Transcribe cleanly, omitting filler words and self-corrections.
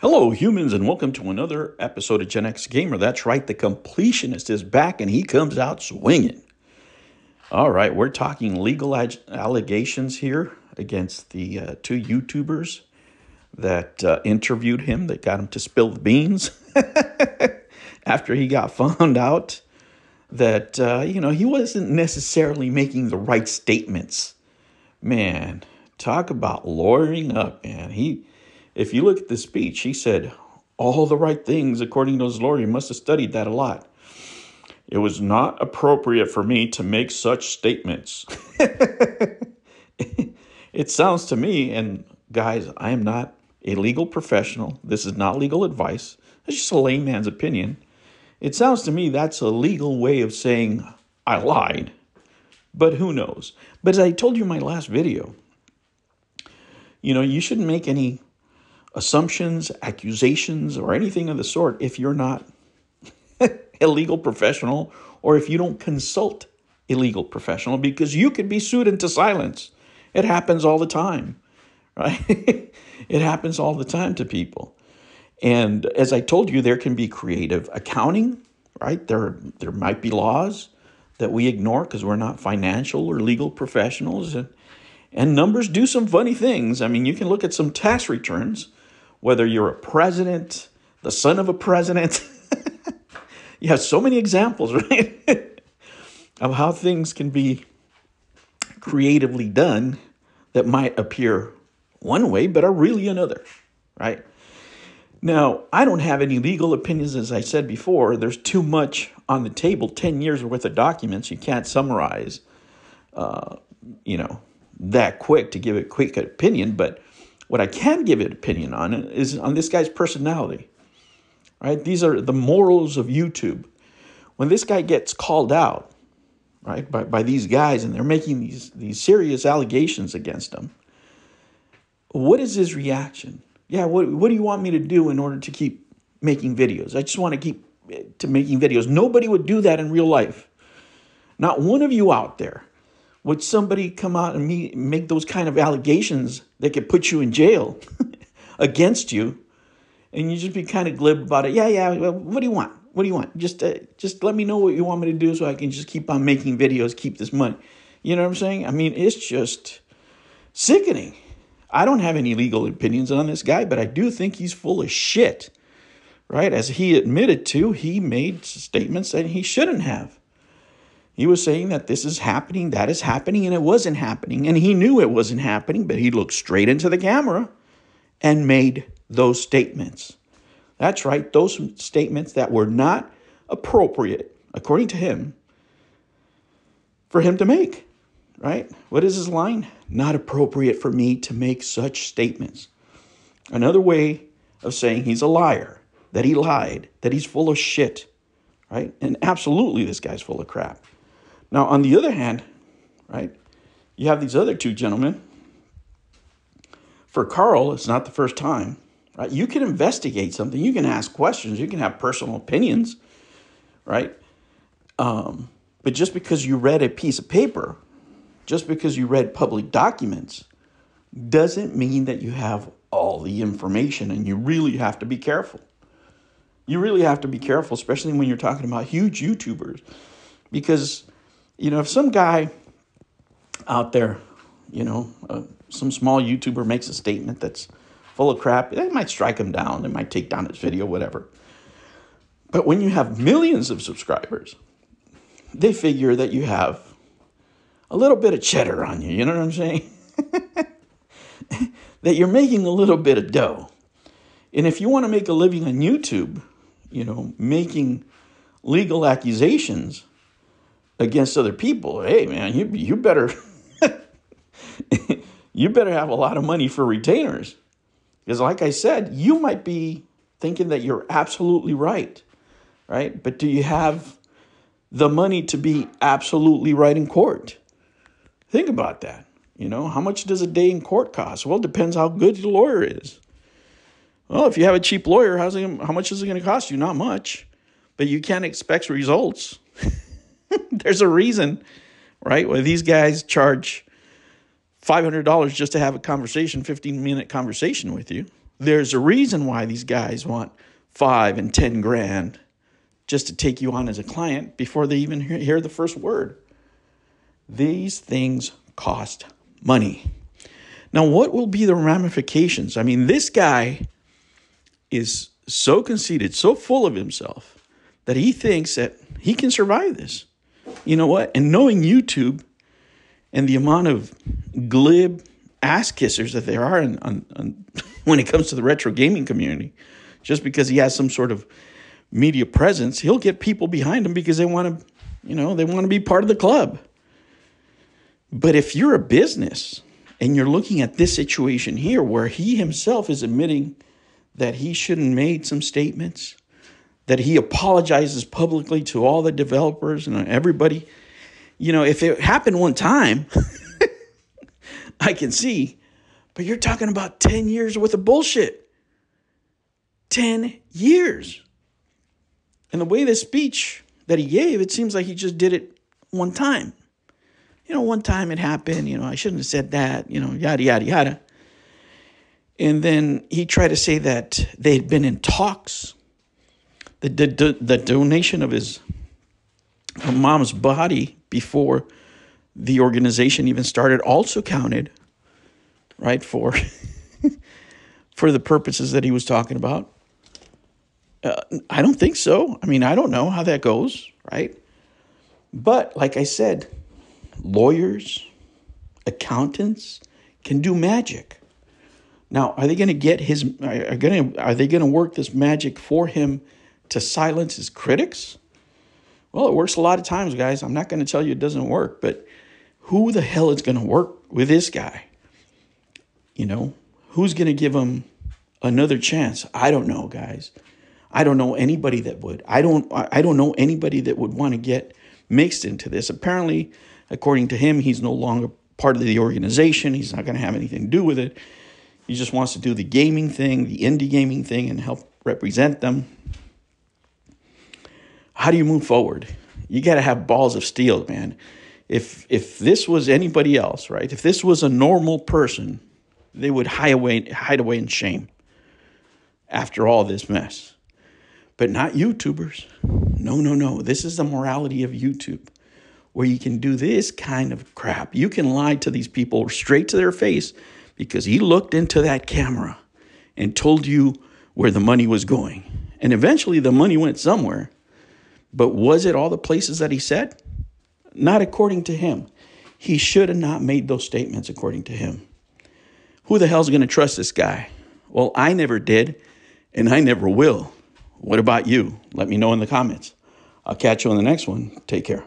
Hello, humans, and welcome to another episode of Gen X Gamer. That's right, the Completionist is back, and he comes out swinging. All right, we're talking legal allegations here against the two YouTubers that interviewed him, that got him to spill the beans after he got found out that, he wasn't necessarily making the right statements. Man, talk about lawyering up, man. If you look at the speech, he said all the right things according to his lawyer. He must have studied that a lot. It was not appropriate for me to make such statements. It sounds to me, and guys, I am not a legal professional. This is not legal advice. It's just a layman's opinion. It sounds to me that's a legal way of saying I lied. But who knows? But as I told you in my last video, you shouldn't make any assumptions, accusations, or anything of the sort if you're not a legal professional or if you don't consult a legal professional, because you could be sued into silence. It happens all the time, right? It happens all the time to people. And as I told you, there can be creative accounting, right? There might be laws that we ignore because we're not financial or legal professionals. And numbers do some funny things. I mean, you can look at some tax returns, whether you're a president, the son of a president. You have so many examples, right, of how things can be creatively done that might appear one way, but are really another, right? Now, I don't have any legal opinions, as I said before. There's too much on the table, 10 years worth of documents. You can't summarize, that quick to give a quick opinion. But what I can give an opinion on is on this guy's personality, right? These are the morals of YouTube. When this guy gets called out, right, by these guys, and they're making these serious allegations against him, what is his reaction? Yeah, what do you want me to do in order to keep making videos? I just want to keep to making videos. Nobody would do that in real life. Not one of you out there. Would somebody come out and make those kind of allegations that could put you in jail against you, and you just be kind of glib about it? Yeah. Well, what do you want? What do you want? Just let me know what you want me to do so I can just keep on making videos, keep this money. You know what I'm saying? I mean, it's just sickening. I don't have any legal opinions on this guy, but I do think he's full of shit, right? As he admitted to, he made statements that he shouldn't have. He was saying that this is happening, that is happening, and it wasn't happening. And he knew it wasn't happening, but he looked straight into the camera and made those statements. That's right, those statements that were not appropriate, according to him, for him to make, right? What is his line? Not appropriate for me to make such statements. Another way of saying he's a liar, that he lied, that he's full of shit, right? And absolutely, this guy's full of crap. Now, on the other hand, right, you have these other two gentlemen. For Carl, it's not the first time, right? You can investigate something. You can ask questions. You can have personal opinions, right? But just because you read a piece of paper, just because you read public documents, doesn't mean that you have all the information, and you really have to be careful. You really have to be careful, especially when you're talking about huge YouTubers, because if some guy out there, some small YouTuber makes a statement that's full of crap, it might strike him down. It might take down his video, whatever. But when you have millions of subscribers, they figure that you have a little bit of cheddar on you. You know what I'm saying? That you're making a little bit of dough. And if you want to make a living on YouTube, making legal accusations against other people, hey man, you better you better have a lot of money for retainers, because like I said, you might be thinking that you're absolutely right, But do you have the money to be absolutely right in court? Think about that. How much does a day in court cost? Well, it depends how good your lawyer is. Well, if you have a cheap lawyer, how much is it going to cost you? Not much, but you can't expect results. There's a reason, right, why these guys charge $500 just to have a conversation, 15-minute conversation with you. There's a reason why these guys want 5 and 10 grand just to take you on as a client before they even hear the first word. These things cost money. Now, what will be the ramifications? I mean, this guy is so conceited, so full of himself, that he thinks that he can survive this. You know what? And knowing YouTube and the amount of glib ass kissers that there are when it comes to the retro gaming community, just because he has some sort of media presence, he'll get people behind him because they want to, they want to be part of the club. But if you're a business and you're looking at this situation here where he himself is admitting that he shouldn't have made some statements, that he apologizes publicly to all the developers and everybody, if it happened one time, I can see, but you're talking about 10 years worth of bullshit. 10 years. And the way the speech that he gave, it seems like he just did it one time. One time it happened, I shouldn't have said that, yada, yada, yada. And then he tried to say that they had been in talks. The donation of his mom's body before the organization even started also counted, right, for the purposes that he was talking about. I don't think so. I mean, I don't know how that goes, right? But like I said, lawyers, accountants can do magic. Now, are they going to get are they going to work this magic for him to silence his critics? Well, it works a lot of times, guys. I'm not going to tell you it doesn't work, but who the hell is going to work with this guy? Who's going to give him another chance? I don't know, guys. I don't know anybody that would. I don't know anybody that would want to get mixed into this. Apparently, according to him, he's no longer part of the organization. He's not going to have anything to do with it. He just wants to do the gaming thing, the indie gaming thing, and help represent them. How do you move forward? You got to have balls of steel, man. If this was anybody else, right? If this was a normal person, they would hide away in shame after all this mess. But not YouTubers. No. This is the morality of YouTube, where you can do this kind of crap. You can lie to these people straight to their face because he looked into that camera and told you where the money was going. And eventually the money went somewhere. But was it all the places that he said? Not according to him. He should have not made those statements according to him. Who the hell's going to trust this guy? Well, I never did, and I never will. What about you? Let me know in the comments. I'll catch you on the next one. Take care.